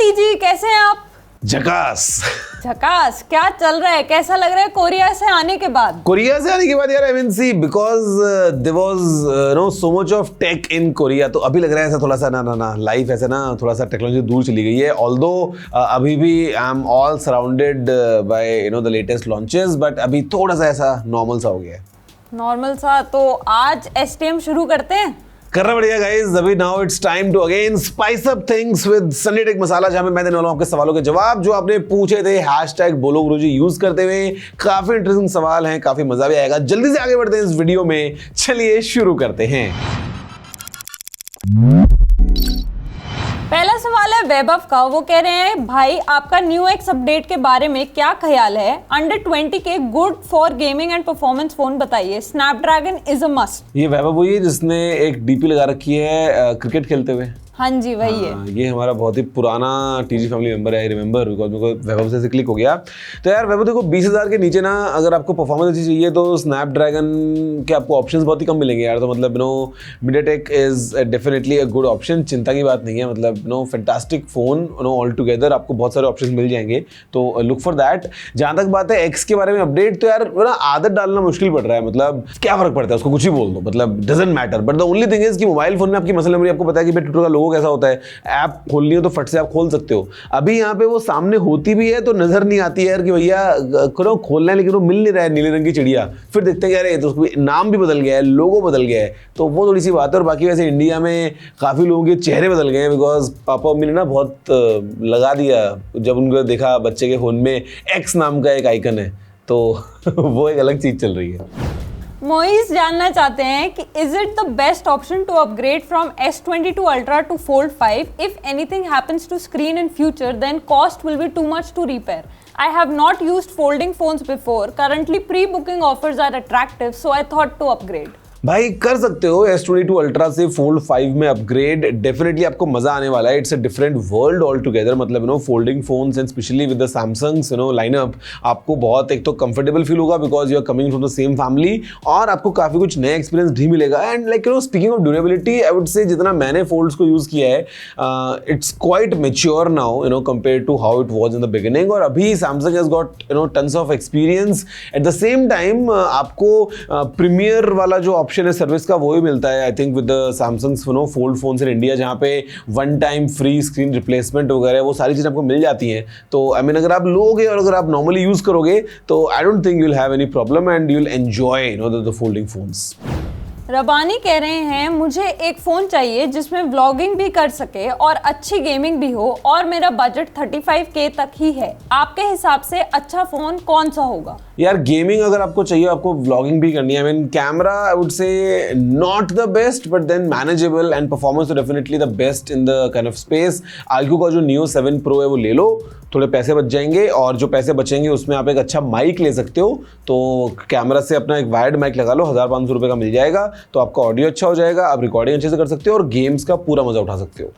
TG, कैसे हैं आप? झकास। झकास क्या चल रहा है, कैसा लग रहा है कोरिया से आने के बाद? कोरिया से आने के बाद यार, I mean see, because there was no so much of tech in Korea, तो अभी लग रहा है ऐसा थोड़ा सा ना लाइफ ऐसे ना थोड़ा सा टेक्नोलॉजी दूर चली गई है। ऑल्दो अभी भी I am all surrounded by the latest launches, but अभी थोड़ा सा ऐसा नॉर्मल सा हो गया है। नॉर्मल सा? तो आज एसटीएम शुरू करते हैं। करना बढ़िया गाइस। अभी now it's time to again spice up things with Sunday tech masala, जहां मैं देने वाला हूं आपके सवालों के जवाब जो आपने पूछे थे हैशटैग बोलो गुरुजी यूज करते हुए। काफी इंटरेस्टिंग सवाल हैं, काफी मजा भी आएगा। जल्दी से आगे बढ़ते हैं इस वीडियो में, चलिए शुरू करते हैं। पहला सवाल है वैभव का। वो कह रहे हैं भाई आपका न्यू एक्स अपडेट के बारे में क्या ख्याल है? अंडर 20 के good for gaming and performance phone बताइए। Snapdragon is a must. ये वैभव वही है जिसने एक डीपी लगा रखी है क्रिकेट खेलते हुए। हाँ जी, वही है। ये हमारा बहुत ही पुराना टीजी फैमिली मेंबर है, आई रिमेंबर, बिकॉज मेरे को वैभव से क्लिक हो गया। तो यार वैभव देखो, 20,000 के नीचे ना अगर आपको परफॉर्मेंस अच्छी चाहिए तो स्नैपड्रैगन के आपको ऑप्शंस बहुत ही कम मिलेंगे यार। तो मतलब MediaTek is definitely a good option, चिंता की बात नहीं है। मतलब फैंटास्टिक फोन ऑल टुगेदर, आपको बहुत सारे ऑप्शन मिल जाएंगे, तो लुक फॉर दैट। जहाँ तक बात है एक्स के बारे में अपडेट, तो यार ना आदत डालना मुश्किल पड़ रहा है। मतलब क्या फर्क पड़ता है, उसको कुछ ही बोल दो, मतलब doesn't matter. But the only thing is कि मोबाइल फोन में आपकी मसल मेमोरी, आपको पता है कि ट्विटर का लोगो कैसा होता है, ऐप खोलनी हो तो फट से आप खोल सकते हो। अभी यहाँ पे वो सामने होती भी है तो नजर नहीं आती है यार कि भैया करो खोलना है, लेकिन वो मिल नहीं रहा है नीले रंग की चिड़िया। फिर देखते हैं यार तो उसको नाम भी बदल गया है, लोगो बदल गया है, तो वो थोड़ी सी बात है। और बाकी वैसे इंडिया में काफी लोगों के चेहरे बदल गए हैं, बिकॉज पापा मम्मी ने ना बहुत लगा दिया जब उनको देखा बच्चे के फोन में एक्स नाम का एक आइकन है, तो वो एक अलग चीज चल रही है। मोइस जानना चाहते हैं कि is it the best option to upgrade from S22 Ultra to Fold 5? If anything happens to screen in future, then cost will be too much to repair. I have not used folding phones before. Currently pre-booking offers are attractive, so I thought to upgrade. भाई कर सकते हो S22 Ultra से Fold 5 में upgrade, definitely आपको मजा आने वाला है। It's a different world all together. मतलब folding phones and specially with the Samsung's lineup, आपको बहुत एक तो कंफर्टेबल फील होगा because you are coming from the same family, और आपको काफी कुछ नया एक्सपीरियंस भी मिलेगा। And like speaking of durability, I would say जितना मैंने फोल्ड्स को यूज किया है, it's quite mature now compare to how it was in the beginning. और अभी Samsung has got tons of experience. At the same time आपको premiere वाला जो ऑप्शन है सर्विस का, वो भी मिलता है I think with the Samsung's fold phones in India, जहाँ पे one time free screen replacement वगैरह वो सारी चीज़ें आपको मिल जाती हैं। तो आई मीन अगर आप लोगे और अगर आप नॉर्मली यूज करोगे तो I don't think you will have any problem and you will enjoy the folding phones. Rabani कह रहे हैं मुझे एक फ़ोन चाहिए जिसमें व्लॉगिंग भी कर सके और अच्छी गेमिंग भी हो, और मेरा बजट 35K तक ही है। आपके हिसाब से अच्छा फ़ोन कौन सा होगा? यार गेमिंग अगर आपको चाहिए, आपको व्लॉगिंग भी करनी है, I mean camera I would say not the best but then manageable, and performance तो definitely the best in the kind of space. iQOO का जो Neo 7 Pro है वो ले लो, थोड़े पैसे बच जाएंगे, और जो पैसे बचेंगे उसमें आप एक अच्छा माइक ले सकते हो। तो कैमरा से अपना एक वायर्ड माइक लगा लो, 1,500 रुपये का मिल जाएगा, तो आपका ऑडियो अच्छा हो जाएगा, आप रिकॉर्डिंग अच्छे से कर सकते हो और गेम्स का पूरा मजा उठा सकते हो।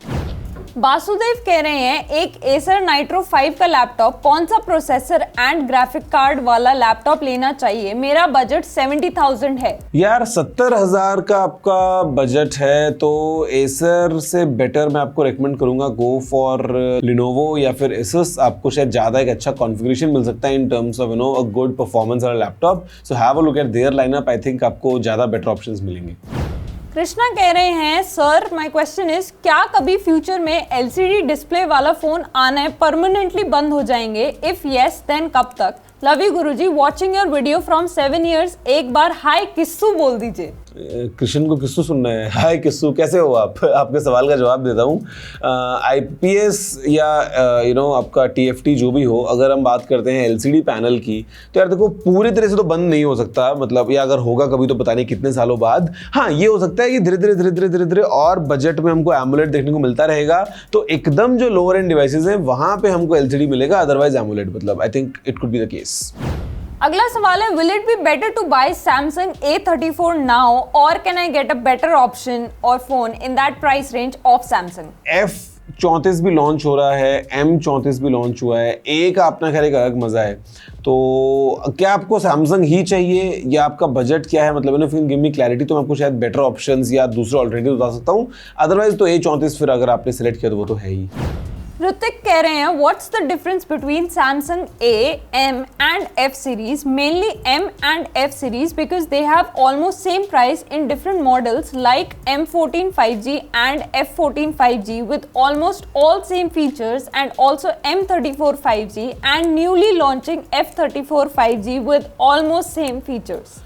वासुदेव कह रहे हैं एक Acer Nitro 5 का लैपटॉप, कौन सा प्रोसेसर एंड ग्राफिक कार्ड वाला लैपटॉप लेना चाहिए? मेरा बजट 70,000 है। यार 70,000 का आपका बजट है तो Acer से बेटर मैं आपको रेकमेंड करूंगा गो फॉर Lenovo या फिर Asus। आपको शायद ज्यादा एक अच्छा कॉन्फ़िगरेशन मिल सकता है in terms of a good performance वाला laptop. So have a look at their lineup, I think आपको ज्यादा बेटर ऑप्शंस मिलेंगे। कृष्णा कह रहे हैं सर माय क्वेश्चन इज, क्या कभी फ्यूचर में LCD डिस्प्ले वाला फोन आने परमानेंटली बंद हो जाएंगे? इफ यस देन कब तक? Love you Guruji, watching your video from 7 years। एक बार हाय किस्सू बोल दीजिए। कृष्ण को किस्सू सुनना है? हाय किस्सू, कैसे हो आप? आपके सवाल का जवाब देता हूँ। IPS या आपका TFT जो भी हो, अगर हम बात करते हैं LCD पैनल की, तो यार देखो पूरी तरह से तो बंद नहीं हो सकता, मतलब या अगर होगा कभी तो पता नहीं कितने सालों बाद। हाँ, ये हो सकता है कि धीरे धीरे और बजट में हमको AMOLED देखने को मिलता रहेगा, तो एकदम जो लोअर एंड डिवाइसेस हैं वहाँ पे हमको LCD मिलेगा, अदरवाइज AMOLED। मतलब I think it could be the case. अगला सवाल है, will it be better to buy Samsung A34 now और can I get a better option और phone in that price range of Samsung? F34 भी launch हो रहा है, M34 भी लॉन्च हुआ है, ए का अपना खैर एक अलग मजा है। तो क्या आपको सैमसंग ही चाहिए या आपका बजट क्या है? मतलब if you give me clarity तो मैं आपको शायद बेटर ऑप्शंस या दूसरे ऑल्टरनेटिव बता सकता हूँ। अदरवाइज तो A34 फिर अगर आपने सेलेक्ट किया तो वो तो है ही। ऋतिक कह रहे हैं what's the difference between Samsung A, M and F series, mainly M and F series because they have almost same price in different models like M14 5G and F14 5G with almost all same features, and also M34 5G and newly launching F34 5G with almost same features.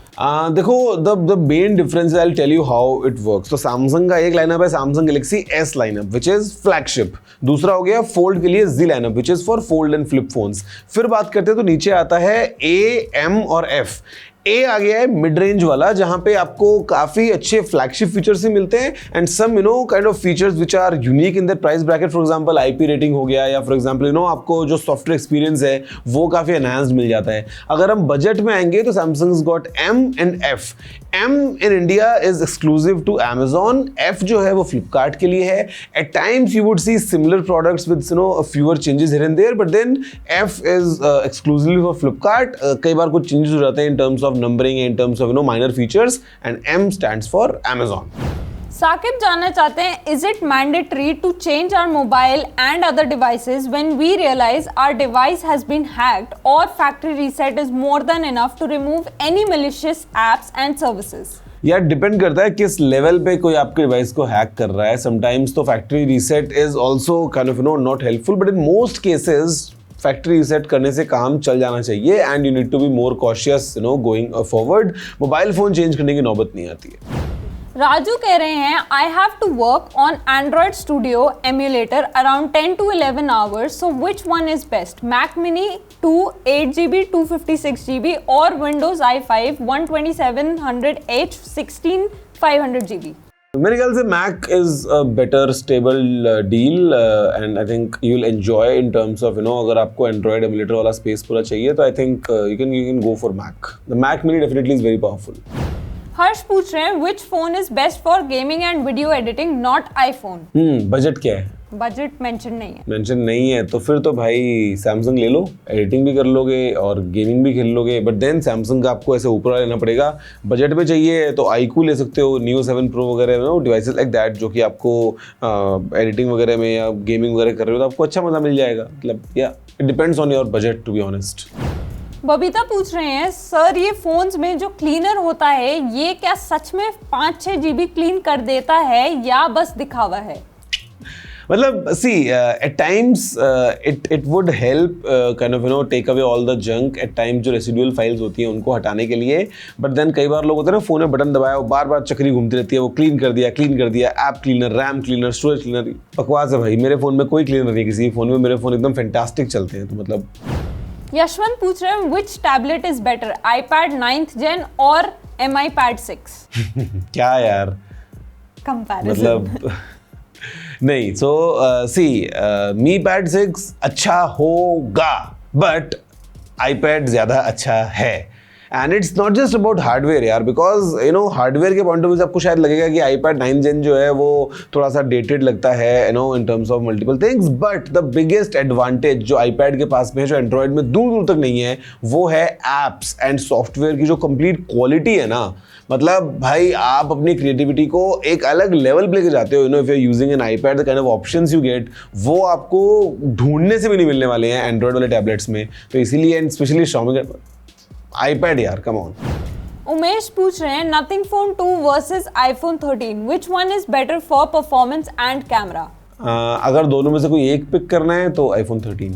देखो the main difference I tell you how it works. तो Samsung का एक lineup है Samsung Galaxy S lineup which is flagship, दूसरा हो गया fold के लिए Z lineup which is for fold and flip phones. फिर बात करते हैं तो नीचे आता है A, M और F। ए आ गया है मिड रेंज वाला जहां पे आपको काफी अच्छे फ्लैगशिप फीचर्स ही मिलते हैं and some kind of features which are unique in the price bracket. For example IP rating हो गया, या फॉर एग्जांपल आपको जो सॉफ्टवेयर एक्सपीरियंस है वो काफी एनहांस्ड मिल जाता है। अगर हम बजट में आएंगे तो Samsung got M and F। M in India is exclusive to Amazon, F जो है वो फ्लिपकार्ट के लिए है। At times you would see similar products with fewer changes here and there, but then F is exclusively for Flipkart. कई बार कुछ changes हो जाते हैं in terms of numbering, in terms of minor features, and M stands for Amazon. Saqib जानना चाहते हैं is it mandatory to change our mobile and other devices when we realize our device has been hacked, or factory reset is more than enough to remove any malicious apps and services? यार depend करता है किस level पे कोई आपके device को hack कर रहा है। समटाइम्स तो factory reset is also kind of not helpful, but in most cases factory reset करने से काम चल जाना चाहिए and you need to be more cautious going forward. Mobile phone change करने की नौबत नहीं आती है। राजू कह रहे हैं I have to work on Android Studio emulator around 10 to 11 hours, so which one is best? Mac Mini 2 8GB 256GB or Windows i5 12700H 16500GB? मेरे ख्याल से Mac is a better stable deal and I think you'll enjoy in terms of अगर आपको Android emulator वाला space पूरा चाहिए तो I think you can go for Mac. The Mac Mini definitely is very powerful. हर्ष पूछ रहे हैं which phone is best for gaming and video editing, not iPhone? Budget क्या है? बजट मेंशन नहीं है। मेंशन नहीं है तो फिर तो भाई सैमसंग ले लो, एडिटिंग भी कर लोगे और गेमिंग भी खेल लोगे, बट देन सैमसंग का आपको ऐसे ऊपर लेना पड़ेगा। बजट में चाहिए तो iQOO ले सकते हो, Neo 7 Pro वगैरह डिवाइसेस लाइक दैट जो कि आपको एडिटिंग वगैरह में या गेमिंग वगैरह कर रहे हो तो आपको अच्छा मजा मिल जाएगा। मतलब या it depends on your budget to be honest. Babita पूछ रहे हैं सर ये फोन्स में जो क्लीनर होता है ये क्या सच में 5-6 GB क्लीन कर देता है या बस दिखावा है? मतलब see at times it would help kind of take away all the junk. At times जो रेसिडुअल फाइल्स होती हैं उनको हटाने के लिए, बट देन कई बार लोग होते हैं ना फोन में बटन दबाया वो बार बार चक्री घूमती रहती है, वो क्लीन कर दिया, app cleaner, RAM cleaner, storage cleaner. बकवास है भाई, मेरे फोन में कोई क्लीनर नहीं किसी फोन में, मेरे फोन एकदम फैंटास्टिक चलते हैं। तो मतलब यशवंत पूछ रहे हैं which tablet is better, iPad 9th gen और MI Pad 6? क्या यार Comparison. मतलब नहीं, सो सी Mi Pad 6 अच्छा होगा बट iPad ज़्यादा अच्छा है। And it's not just about hardware यार, बिकॉज हार्डवेयर के पॉइंट ऑफ व्यू से आपको शायद लगेगा कि iPad 9 Gen जो है वो थोड़ा सा डेटेड लगता है in terms of multiple things, but the biggest advantage जो iPad के पास में है, जो एंड्रॉयड में दूर दूर तक नहीं है, वो है एप्स एंड सॉफ्टवेयर की जो कंप्लीट क्वालिटी है ना। मतलब भाई आप अपनी क्रिएटिविटी को एक अलग लेवल पे लेके जाते हो। If you are using an iPad the kind of options you get वो आपको ढूंढने से भी नहीं मिलने वाले हैं एंड्रॉयड वाले टैबलेट्स में। तो इसीलिए एंड स्पेशली Xiaomi iPad यार, कम ऑन। उमेश पूछ रहे हैं Nothing Phone 2 versus iPhone 13, which one is better for performance and camera? अगर दोनों में से कोई एक पिक करना है तो iPhone 13।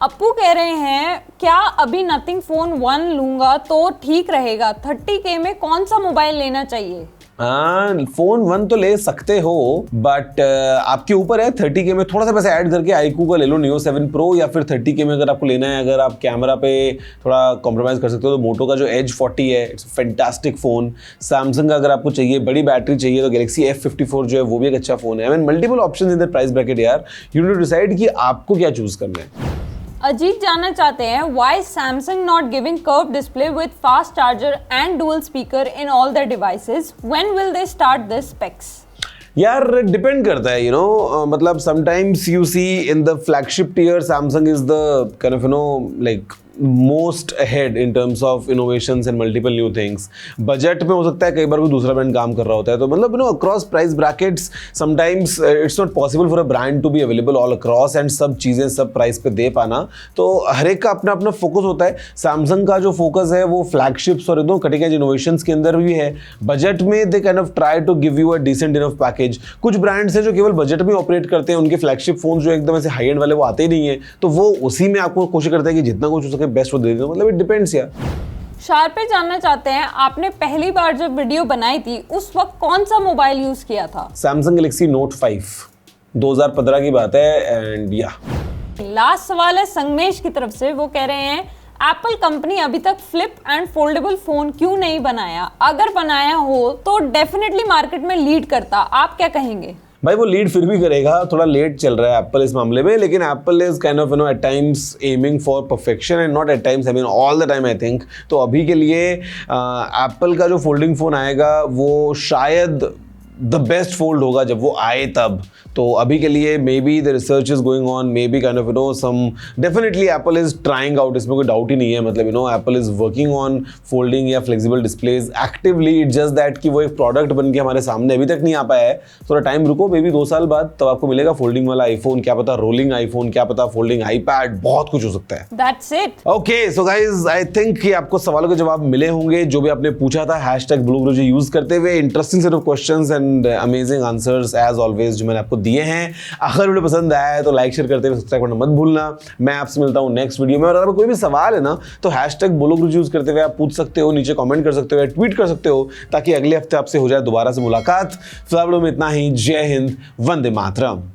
अप्पू कह रहे हैं क्या अभी Nothing Phone 1 लूंगा तो ठीक रहेगा, 30K में कौन सा मोबाइल लेना चाहिए? फोन 1 तो ले सकते हो बट आपके ऊपर है। 30K में थोड़ा सा पैसा ऐड करके iQOO का ले लो, Neo 7 Pro, या फिर 30K में अगर आपको लेना है, अगर आप कैमरा पे थोड़ा कॉम्प्रोमाइज़ कर सकते हो तो मोटो का जो Edge 40 है, इट्स फैंटास्टिक फ़ोन। सैमसंग का अगर आपको चाहिए, बड़ी बैटरी चाहिए तो Galaxy F54 जो है वो भी एक अच्छा फ़ोन है। I mean multiple options in the price bracket यार, यू नीड टू डिसाइड कि आपको क्या चूज़ करना है। अजीत जानना चाहते हैं why Samsung not giving curved display with fast charger and dual speaker in all their devices? When will they start this specs? यार डिपेंड करता है मतलब sometimes you see in the flagship tier Samsung is the kind of like most ahead in terms of innovations and multiple new things. Budget में हो सकता है कई बार कोई दूसरा ब्रांड काम कर रहा होता है, तो मतलब across price brackets sometimes it's not possible for a brand to be available all across and सब चीज़ें सब प्राइस पे दे पाना। तो हर एक का अपना अपना फोकस होता है। सैमसंग का जो फोकस है वो फ्लैगशिप्स और एकदम कटिंग एज इनोवेशंस के अंदर भी है। बजट में they kind of try to give you a decent enough package. कुछ ब्रांड्स हैं जो केवल बजट में ऑपरेट करते हैं, उनके फ्लैगशिप फोन जो एकदम ऐसे हाई एंड वाले वो आते ही नहीं है, तो वो उसी में आपको कोशिश करता है कि जितना कुछ हो सके बेस्ट वो दे दें। मतलब इट डिपेंड्स यार। शार्पे जानना चाहते हैं, आपने पहली बार जब वीडियो बनाई थी उस वक्त कौन सा मोबाइल यूज किया था? सैमसंग गैलेक्सी नोट 5 2015 की बात है। एंड या लास्ट सवाल है संगमेश की तरफ से। वो कह रहे हैं एप्पल कंपनी अभी तक फ्लिप एंड फोल्डेबल फोन क्यों नहीं बनाया? अगर बनाया हो तो डेफिनेटली मार्केट में लीड करता। आप क्या कहेंगे? भाई वो लीड फिर भी करेगा, थोड़ा लेट चल रहा है एप्पल इस मामले में, लेकिन Apple is kind of at times aiming for perfection and not at times, I mean all the time I think. तो अभी के लिए एप्पल का जो फोल्डिंग फोन आएगा वो शायद द बेस्ट फोल्ड होगा जब वो आए तब। तो अभी के लिए maybe the research is going on, maybe kind of some definitely Apple is trying out, इसमें कोई डाउट ही नहीं है। मतलब Apple is working on folding या flexible displays actively. It just that कि वो एक प्रोडक्ट बन के हमारे सामने अभी तक नहीं आ पाया है। थोड़ा टाइम रुको, मे बी 2 साल बाद तब आपको मिलेगा फोल्डिंग वाला आईफोन, क्या पता रोलिंग आईफोन, क्या पता फोल्डिंग आईपैड, बहुत कुछ हो सकता है। That's it. Okay so guys I think कि आपको सवालों के जवाब मिले होंगे जो भी आपने पूछा था #BlueGuruji यूज करते हुए। Interesting set of questions and amazing answers as always जो मैंने आपको दिए हैं। अगर वीडियो पसंद आया है तो लाइक शेयर करते हुए सब्सक्राइब करना मत भूलना। मैं आपसे मिलता हूँ नेक्स्ट वीडियो में। और अगर कोई भी सवाल है ना तो #BlueGuruji यूज करते हुए आप पूछ सकते हो, नीचे कमेंट कर सकते हो, ट्वीट कर सकते हो, ताकि अगले हफ्ते आपसे हो जाए दोबारा से मुलाकात। फिलहाल में इतना ही। जय हिंद, वंदे मातरम।